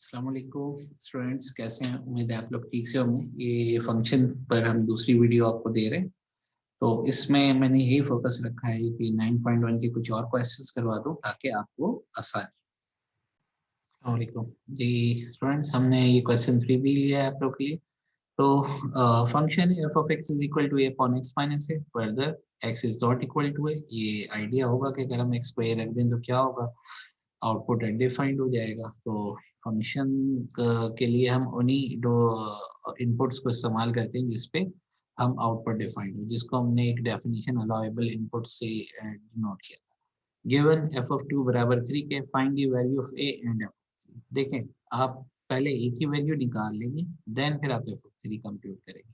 अस्सलाम वालेकुम स्टूडेंट्स, कैसे हैं? उम्मीद है आप लोग ठीक से होंगे। ये फंक्शन पर हम दूसरी वीडियो आपको दे रहे हैं। तो इसमें मैंने यही फोकस रखा है कि 9.1 के कुछ और क्वेश्चंस करवा दूं ताकि आपको आसान। अस्सलाम वालेकुम जी स्टूडेंट्स, हमने ये क्वेश्चन 3 भी लिया है आप लोग के लिए। तो function f of x is equal to a upon x minus a further x is not equal to a. ये आइडिया होगा कि अगर हम एक्स को ए रख दें तो क्या होगा, आउटपुट अनडिफाइंड हो जाएगा। तो फंक्शन के लिए हम उन्हीं दो इनपुट्स को इस्तेमाल करते हैं जिसपे हम आउटपुट डिफाइंड हो, जिसको हमने एक डेफिनेशन अलाउेबल इनपुट से डिनोट किया। गिवन एफ ऑफ 2 बराबर 3 के find the value of A and F. देखें, आप पहले ए की वैल्यू निकाल लेंगे, देन फिर आप एफ ऑफ 3 कंप्यूट करेंगे।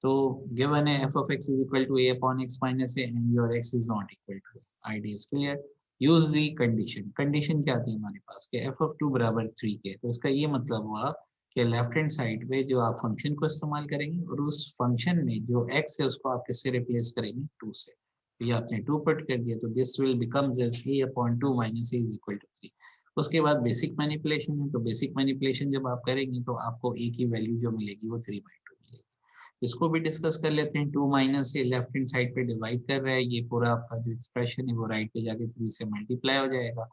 तो गिवन है f of x is equal to a upon x minus a and your x is not equal to a. Idea is clear. Use the condition. Condition क्या थी हमारे पास कि f of 2 बराबर 3 के, तो इसका ये मतलब हुआ कि लेफ्ट हैंड साइड पे जो आप फंक्शन को इस्तेमाल करेंगे और उस फंक्शन में जो एक्स है उसको आप किससे रिप्लेस करेंगे, 2 से। तो ये आपने 2 पुट कर दिया, तो this will becomes as a upon 2 minus a is equal to 3। उसके बाद बेसिक मैनिपुलेशन है, तो बेसिक मैनिपुलेशन जब आप करेंगे तो आपको ए की वैल्यू जो मिलेगी वो 3/2 मिलेगी। इसको भी डिस्कस कर लेते हैं। 2 माइनस से लेफ्ट हैंड साइड पे डिवाइड कर रहा है, ये पूरा आपका जो एक्सप्रेशन है वो राइट पे जाके 3 से मल्टीप्लाई हो जाएगा।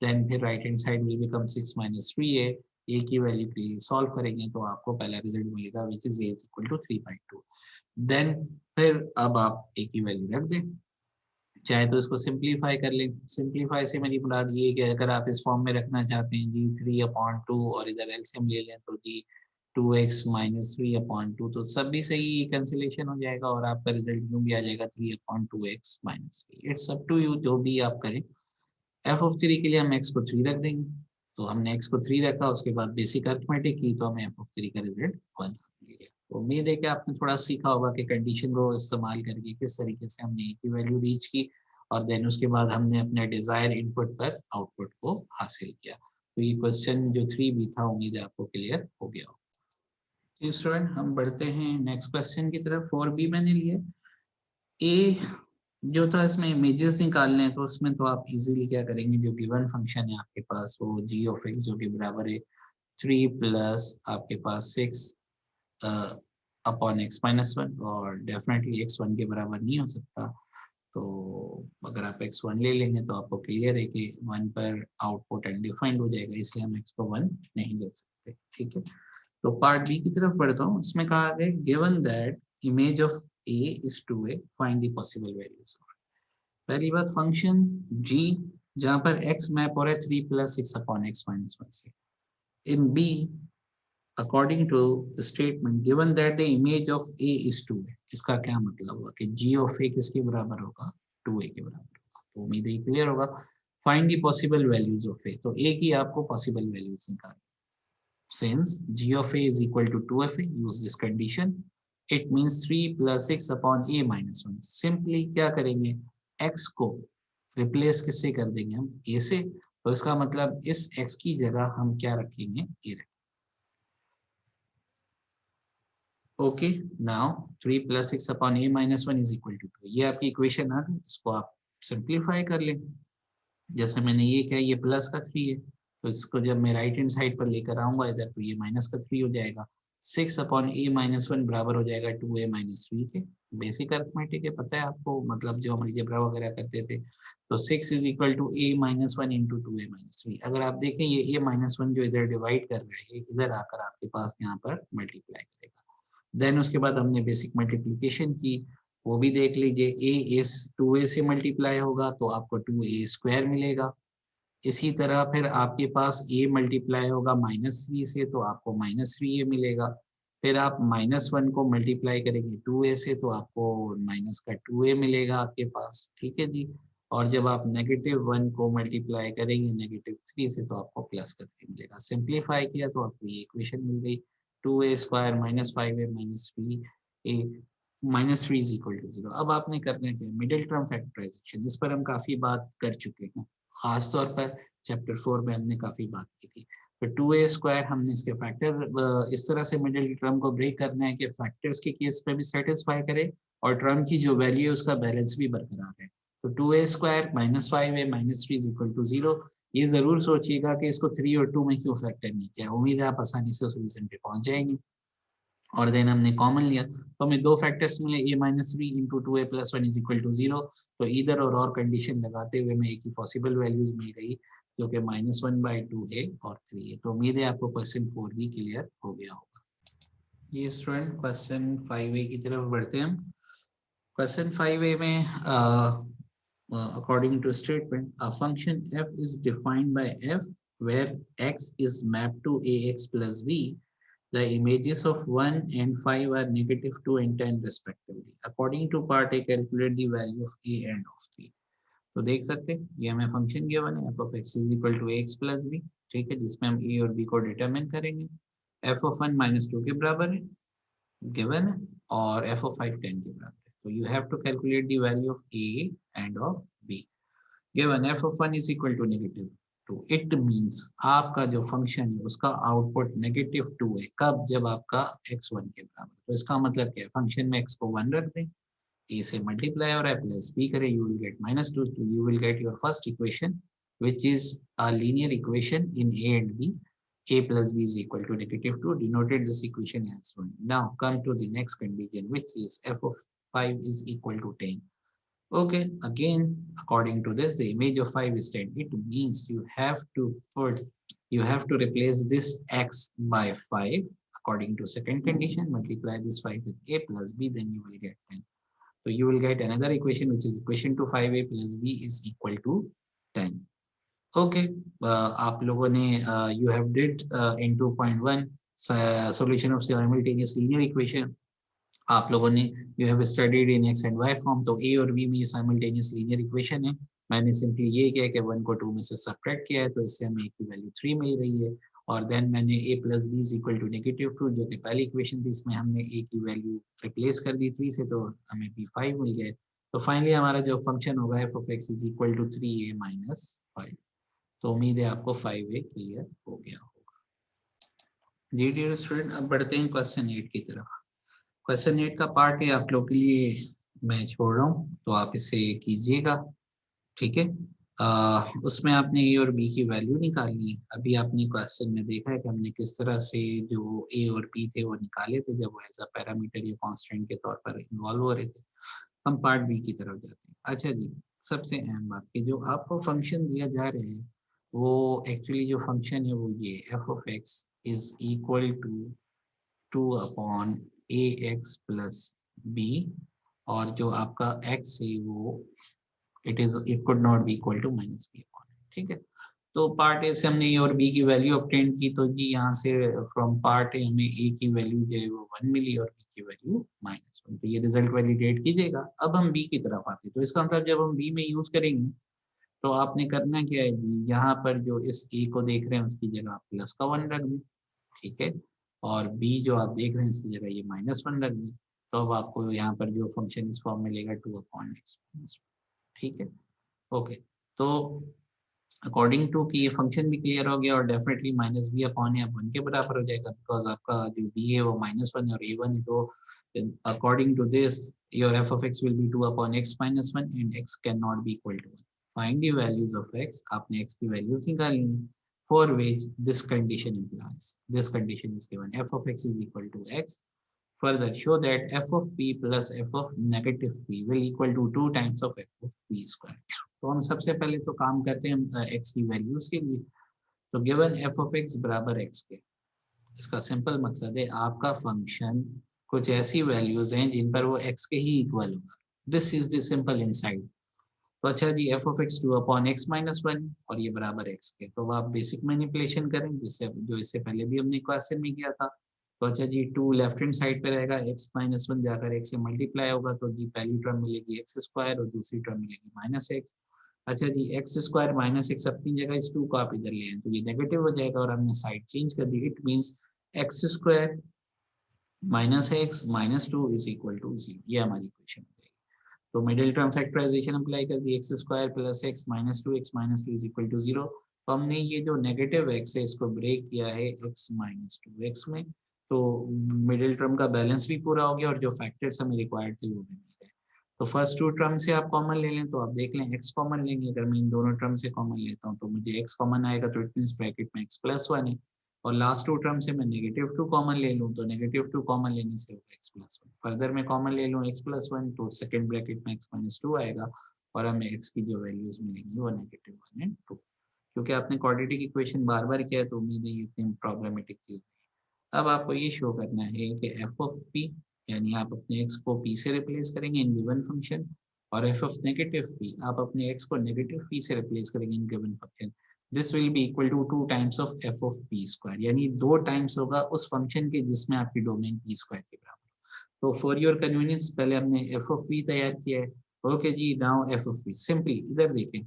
देन फिर right hand side will become 6 minus 3 है। ए की वैल्यू के लिए सॉल्व करेंगे तो आपको पहला रिजल्ट मिलेगा which is a equal to 3/2। Then फिर अब आप ए की वैल्यू रख दें, चाहे तो इसको सिंप्लीफाई कर लें। सिंप्लीफाई से मेरी मुराद ये है कि अगर आप इस फॉर्म में रखना चाहते हैं जी 3/2 और इधर एलसीएम ले लें तो जी 2x माइनस 3/2, तो सब भी सही कैंसिलेशन हो जाएगा और आपका रिजल्ट यूं भी आ जाएगा 3/2x minus 3। It's up to you, जो भी आप करें। एफ ऑफ 3 के लिए हम एक्स को 3 रख देंगे, तो हमने एक्स को 3 रखा, उसके बाद बेसिक अर्थमेटिक की तो हमें एफ ऑफ 3 का रिजल्ट 1 मिल गया। तो उम्मीद है कि आपने थोड़ा सीखा होगा कि कंडीशन को इस्तेमाल करके किस तरीके से हमने ए की वैल्यू रीच की और देन उसके बाद हमने अपने डिजायर इनपुट पर आउटपुट को हासिल किया। तो ये क्वेश्चन जो 3 भी था, उम्मीद है आपको क्लियर हो गया हो। जी स्टूडेंट, हम बढ़ते हैं नेक्स्ट क्वेश्चन की तरफ। 4b मैंने लिया। ए जो था इसमें इमेजेस निकालने हैं, तो उसमें तो आप इजीली क्या करेंगे, जो गिवन फंक्शन है आपके पास वो जी ऑफ एक्स जो कि बराबर है 3 प्लस आपके पास 6 अपॉन एक्स माइनस 1, और डेफिनेटली एक्स 1 के बराबर नहीं हो सकता। तो अगर आप x1 ले लेंगे तो आपको क्लियर है कि 1 पर आउटपुट अनडिफाइंड हो जाएगा, इसलिए हम x को 1 नहीं ले सकते। ठीक है, तो पार्ट बी की तरफ बढ़ता हूँ। इसमें कहा गया given that image of a is 2a find the possible values. पहली बात फंक्शन g जहाँ पर x मैप हो रहा है 3 प्लस 6 अपॉन एक्स माइनस 1 से। इन b according to the statement given that the image of a is 2a, इसका क्या मतलब हुआ कि g of a किसके बराबर होगा, 2a के बराबर होगा। तो उम्मीद है क्लियर होगा। Find the possible values of a, तो a की आपको पॉसिबल वैल्यूज निकालनी। Since g of a is equal to 2fa, use this condition. It means 3 plus 6 upon a minus 1. Simply क्या करेंगे, x को रिप्लेस किससे कर देंगे हम, a से। तो इसका मतलब इस x की जगह हम क्या रखेंगे, a रखेंगे। Okay, now 3 plus 6 upon a minus 1 is equal to 2। ये आपकी इक्वेशन आ गई, इसको आप सिंप्लीफाई कर लें। जैसे मैंने ये किया, ये प्लस का 3 है, तो इसको जब मैं राइट हैंड साइड पर लेकर आऊंगा इधर, तो ये माइनस का 3 हो जाएगा। 6 अपॉन a माइनस 1 बराबर हो जाएगा 2a माइनस 3 के। बेसिक अर्थमेटिक है, पता है आपको, मतलब जो हम अलजेब्रा वगैरह करते थे। तो 6 is equal to a minus 1 into 2a minus 3। अगर आप देखें ये a माइनस 1 जो इधर डिवाइड कर रहा है, इधर आकर आपके पास यहाँ पर मल्टीप्लाई करेगा। देन उसके बाद हमने बेसिक मल्टीप्लिकेशन की, वो भी देख लीजिए। ए इस 2a से मल्टीप्लाई होगा तो आपको 2a स्क्वायर मिलेगा। इसी तरह फिर आपके पास a मल्टीप्लाई होगा -3 से, तो आपको -3a मिलेगा। फिर आप -1 को मल्टीप्लाई करेंगे 2a से, तो आपको माइनस का 2a मिलेगा आपके पास। ठीक है जी। और जब आप -1 को मल्टीप्लाई करेंगे -3 से, तो आपको प्लस का 3 मिलेगा। सिंप्लीफाई किया तो आपको ये इक्वेशन मिल गई, 2a square minus 5a minus 3a minus 3 is equal to 0। अब आपने करना क्या, मिडिल टर्म फैक्टराइजेशन। इस पर हम काफी बात कर चुके हैं, खास तौर पर चैप्टर 4 में हमने काफी बात की थी। तो 2a स्क्वायर हमने इसके फैक्टर इस तरह से मिडिल टर्म को ब्रेक करना है कि फैक्टर्स के केस पे भी सेटिस्फाई करे और टर्म की जो वैल्यू है उसका बैलेंस भी बरकरार है। तो 2a square minus 5a minus 3 is equal to 0। ये जरूर सोचिएगा कि इसको 3 और 2 में क्यों फैक्टर नहीं किया। उम्मीद है आप आसानी से सोल्यूशन पे पहुंच जाएंगे। और देन हमने कॉमन लिया तो हमें दो फैक्टर्स मिले, a minus b into two a plus one is equal to zero. तो इधर और कंडीशन लगाते हुए हमें एक ही पॉसिबल वैल्यूज मिल गई जो कि -1/2 है और 3 है। तो उम्मीद है आपको क्वेश्चन 4 भी क्लियर हो गया होगा। ये स्टूडेंट क्वेश्चन 5a की तरफ बढ़ते हैं हम। क्वेश्चन 5a में according to statement, a function f is defined by f where x is mapped to ax plus b. The images of 1 and 5 are -2 and 10 respectively. According to part A, calculate the value of a and of b. तो देख सकते हैं ये हमें function given है f of x is equal to ax plus b, ठीक है, जिसमें हम a और b को डिटरमिन करेंगे। f of 1 -2 के बराबर है गिवन है और f of 5 10 के बराबर है। तो you have to calculate the value of a and of b। Given f of 1 is equal to -2, it means आपका जो फंक्शन है उसका आउटपुट -2 है। कब? जब आपका x 1 के बराबर। तो इसका मतलब क्या है, फंक्शन में x को 1 रख दें, a से मल्टीप्लाई और प्लस b करें, यू विल गेट -2, तो you will get your first equation which is a linear equation in a and b. A plus b is equal to -2, denoted this equation as 1. Now come to the next condition, which is f of 5 is equal to 10. Okay, again, according to this, the image of 5 is 10. It means you have to replace this x by 5. According to second condition, multiply this 5 with a plus b, then you will get 10. So you will get another equation, which is equation to 5a plus b is equal to 10. Okay, आप लोगों ने you have did in 2.1 solution of simultaneous linear equation. आप लोगों ने you have studied in x and y form. तो ए और B में ये साइमल्टेनियस लीनियर इक्वेशन है। मैंने सिंपली ये किया कि 1 को 2 में से सब्ट्रैक्ट किया है, तो इससे हमें ए की वैल्यू 3 मिल रही है। और देन मैंने a plus b is equal to -2, जो कि पहली इक्वेशन थी, इसमें हमने a की वैल्यू रिप्लेस कर दी 3 से, तो हमें b 5 मिल गया। तो फाइनली हमारा जो फंक्शन होगा f of x is equal to 3a minus 5। तो उम्मीद है आपको 5a क्लियर हो गया होगा। जी डियर स्टूडेंट, अब बढ़ते हैं क्वेश्चन 8 की तरफ। क्वेश्चन 8 का पार्ट है आप लोग के लिए मैं छोड़ रहा हूँ, तो आप इसे कीजिएगा, ठीक है। उसमें आपने ए और बी की वैल्यू निकालनी है। अभी आपने क्वेश्चन में देखा है कि हमने किस तरह से जो ए और बी थे वो निकाले थे, जब वो एज अ पैरामीटर या कांस्टेंट के तौर पर इन्वॉल्व हो रहे थे। हम पार्ट बी की तरफ जाते हैं। अच्छा जी, सबसे अहम बात कि जो आपको फंक्शन दिया जा रहा है वो एक्चुअली जो फंक्शन है वो ये f of x is equal to 2/ax plus b, और जो आपका x है वो it could not be equal to -b, ठीक है। तो पार्ट ए से हमने ए और बी की वैल्यू ऑब्टेन की, तो जी यहाँ से फ्रॉम पार्ट ए हमें ए की वैल्यू जो है वो 1 मिली और बी की वैल्यू -1। तो ये रिजल्ट वैलिडेट कीजिएगा। अब हम बी की तरफ आते हैं, तो इसका मतलब जब हम बी में यूज करेंगे तो आपने करना क्या है जी, यहाँ पर जो इस ए को देख रहे हैं उसकी जगह आप प्लस का 1 रख दें, ठीक है। और बी जो आप देख रहे हैं इसकी जगह ये -1 रख दें, तो अब आपको यहाँ पर जो फंक्शन इस फॉर्म में मिलेगा 2/x, ठीक है। ओके, तो अकॉर्डिंग टू कि ये फंक्शन भी क्लियर हो गया और डेफिनेटली -b अपॉन ए 1 के बराबर हो जाएगा, बिकॉज आपका जो b है वो -1 है और a1 है। तो according to this your f of x will be 2/x minus 1 and x cannot be equal to 1. Find the values of x. आपने x की वैल्यूज निकालनी, for which this condition implies, this condition is given, f of x is equal to x. Further, show that f of p plus f of negative p will equal to 2 times of f of p square. तो हम सबसे पहले तो काम करते हैं x की values के लिए। तो गिवन f of x बराबर x के, इसका सिंपल मकसद है आपका फंक्शन कुछ ऐसी वैल्यूज हैं जिन पर वो x के ही इक्वल होगा। This is the simple inside. तो अच्छा जी, f of x 2/x minus 1 और ये बराबर x के, तो आप बेसिक मैनिपुलेशन करें जिससे जो इससे पहले भी हमने क्वेश्चन में किया था। तो अच्छा जी, 2 लेफ्ट हैंड साइड पे रहेगा, x-1 जाकर x से मल्टीप्लाई होगा, तो जी पहली टर्म मिलेगी x² और दूसरी टर्म मिलेगी -x। अच्छा जी, x² -x अपनी जगह, इस 2 को आप इधर ले आए तो ये नेगेटिव हो जाएगा और हमने साइड चेंज कर दी। It means x² -x -2 is equal to 0। ये हमारी इक्वेशन हो जाएगी। तो मिडिल टर्म फैक्टराइजेशन अप्लाई कर दी, x² plus x -2 is equal to 0। तो हमने ये जो नेगेटिव x है इसको ब्रेक किया है x -2x में, तो मिडिल टर्म का बैलेंस भी पूरा हो गया और जो फैक्टर्स हमें रिक्वायर्ड थे वो भी मिल गए। तो फर्स्ट टू टर्म से आप कॉमन ले लें, तो आप देख लें x कॉमन लेंगे, अगर मैं इन दोनों टर्म से कॉमन लेता हूँ तो मुझे x कॉमन आएगा, तो इट मीन्स ब्रैकेट में x प्लस 1 है। और लास्ट टू टर्म से मैं -2 कॉमन ले लूँ, तो -2 कॉमन लेने से होगा x प्लस 1। फर्दर मैं कॉमन ले लूँ x प्लस 1, तो सेकेंड ब्रैकेट में x माइनस 2 आएगा, और हमें x की जो वैल्यूज मिलेंगी वो -1 एंड 2। क्योंकि आपने क्वाड्रेटिक इक्वेशन बार बार किया है, तो उम्मीद है ये इतनी प्रॉब्लमेटिक चीज नहीं। अब आपको ये शो करना है कि एफ ऑफ पी, यानी आप अपने एक्स को पी से रिप्लेस करेंगे इन गिवन फंक्शन, और एफ ऑफ नेगेटिव पी, आप अपने एक्स को नेगेटिव पी से रिप्लेस करेंगे in given function. This will be equal to 2 times of f of p square, यानी 2 टाइम्स होगा उस फंक्शन के जिसमें आपकी डोमेन पी स्क्वायर के बराबर। तो फॉर योर कन्वीनियंस पहले हमने एफ ऑफ पी तैयार किया है। ओके जी, now f of p simply इधर देखें,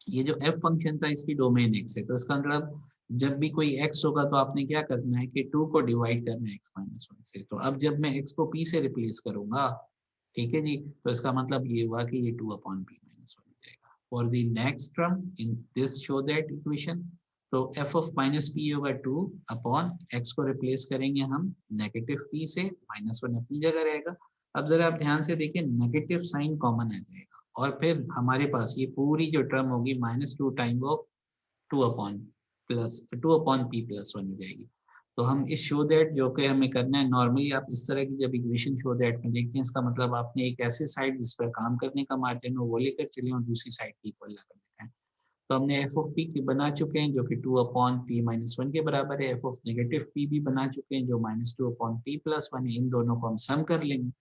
ये जो f फंक्शन था इसकी डोमेन x है, तो इसका मतलब जब भी कोई x होगा तो आपने क्या करना है कि 2 को डिवाइड करना है x माइनस 1 से। तो अब जब मैं x को p से रिप्लेस करूंगा, ठीक है जी, तो इसका मतलब ये हुआ कि ये 2 अपॉन p माइनस 1 हो जाएगा। For the next term in this show that equation, तो f ऑफ माइनस p होगा 2 अपॉन x को रिप्लेस करेंगे हम नेगेटिव p से, -1 अपनी जगह रहेगा। अब जरा आप ध्यान से देखिए, नेगेटिव साइन कॉमन आ जाएगा, और फिर हमारे पास ये पूरी जो टर्म होगी -2 time of 2 upon P plus 1 हो जाएगी। तो हम इस शो दैट जो कि हमें करना है, नॉर्मली आप इस तरह की जब इक्वेशन शो दैट में देखते हैं, इसका मतलब आपने एक ऐसे साइड जिस पर काम करने का मार्जिन हो वो लेकर चले और दूसरी साइड की इक्वल ला कर दिखाएं। तो हमने एफ ऑफ पी की बना चुके हैं जो कि 2 अपॉन पी माइनस 1 के बराबर है, एफ ऑफ नेगेटिव पी भी बना चुके हैं जो -2 अपॉन पी प्लस 1 है। इन दोनों को हम सम कर लेंगे।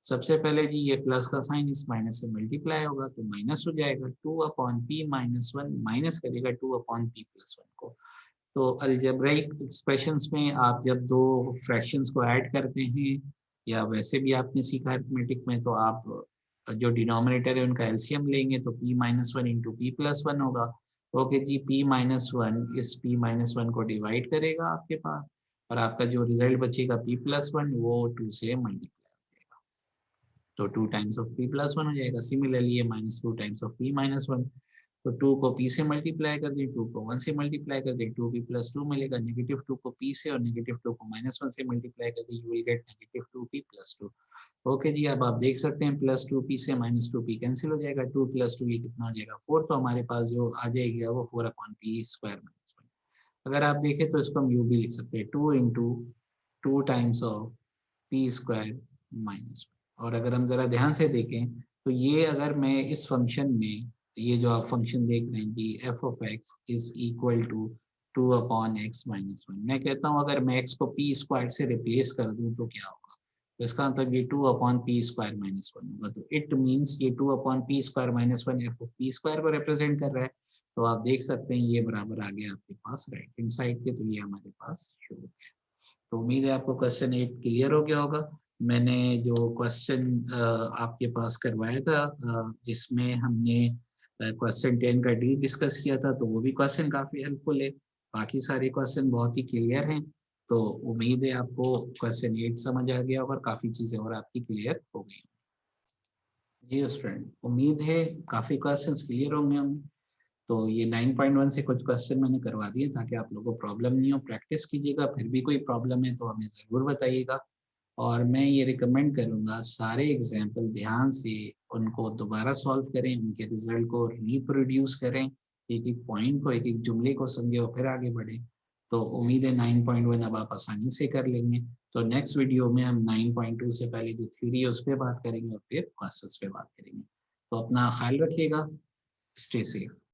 सबसे पहले जी ये प्लस का साइन इस माइनस से मल्टीप्लाई होगा, तो माइनस हो जाएगा 2 अपॉन पी माइनस 1, माइनस करेगा 2 अपॉन पी प्लस 1 को। तो अलजेब्राइक एक्सप्रेशंस में आप जब दो फ्रैक्शंस को ऐड करते हैं, या वैसे भी आपने सीखा अरिथमेटिक में, तो आप जो डिनोमिनेटर है उनका एलसीएम लेंगे, तो p minus 1 into P plus 1 होगा। ओके जी, p माइनस 1 इस p माइनस 1 को डिवाइड करेगा आपके पास, और आपका जो रिजल्ट बचेगा p प्लस 1 वो 2 से मल्टीप्लाई, तो 2 टाइम्स ऑफ p प्लस 1 हो जाएगा। सिमिलरली ये -2 टाइम्स ऑफ p माइनस 1, तो 2 को p से मल्टीप्लाई कर दें, 2 को 1 से मल्टीप्लाई कर दें, 2p प्लस 2 मिलेगा। -2 को p से और -2 को -1 से मल्टीप्लाई कर दें, you will get -2p plus 2। Okay जी, अब आप देख सकते हैं प्लस 2p से -2p कैंसिल हो जाएगा, 2 प्लस 2 ये कितना हो जाएगा 4, तो हमारे पास जो आ जाएगा वो 4 अपॉन पी स्क्वायर माइनस 1। अगर आप देखें तो इसको हम यू भी लिख सकते हैं, 2 into 2 times of p square minus 1। और अगर हम जरा ध्यान से देखें तो ये अगर मैं इस फंक्शन में, ये जो आप फंक्शन देख रहे हैं कि f of x is equal to 2 upon x minus 1, मैं कहता हूँ अगर मैं एक्स को पी स्क्वायर से रिप्लेस कर दूं तो क्या होगा, तो इसका मतलब ये 2 अपॉन पी स्क्वायर माइनस 1 होगा। तो इट मीन्स ये 2 upon P square minus 1 F of p square को रिप्रेजेंट कर रहा है। तो आप देख सकते हैं ये बराबर आ गया आपके पास राइट हैंड साइड के, तो ये हमारे पास शो हो गया। तो उम्मीद है आपको क्वेश्चन 8 क्लियर हो गया होगा। मैंने जो क्वेश्चन आपके पास करवाया था, जिसमें हमने क्वेश्चन 10 का डी डिस्कस किया था, तो वो भी क्वेश्चन काफ़ी हेल्पफुल है। बाकी सारे क्वेश्चन बहुत ही क्लियर हैं। तो उम्मीद है आपको क्वेश्चन 8 समझ आ गया और काफ़ी चीज़ें और आपकी क्लियर हो गई। जी स्टूडेंट, उम्मीद है काफ़ी क्वेश्चन क्लियर होंगे हम। तो ये 9.1 से कुछ क्वेश्चन मैंने करवा दिए ताकि आप लोगों को प्रॉब्लम नहीं हो, प्रैक्टिस कीजिएगा। फिर भी कोई प्रॉब्लम है तो हमें ज़रूर बताइएगा। और मैं ये रिकमेंड करूँगा सारे एग्जाम्पल ध्यान से उनको दोबारा सॉल्व करें, उनके रिजल्ट को रिप्रोड्यूस करें, एक एक पॉइंट को, एक एक जुमले को समझे और फिर आगे बढ़े। तो उम्मीद है 9.1 अब आप आसानी से कर लेंगे। तो नेक्स्ट वीडियो में हम 9.2 से पहले जो थ्योरी है उस पर बात करेंगे और फिर क्वेश्चंस पे बात करेंगे। तो अपना ख्याल रखिएगा, स्टे सेफ।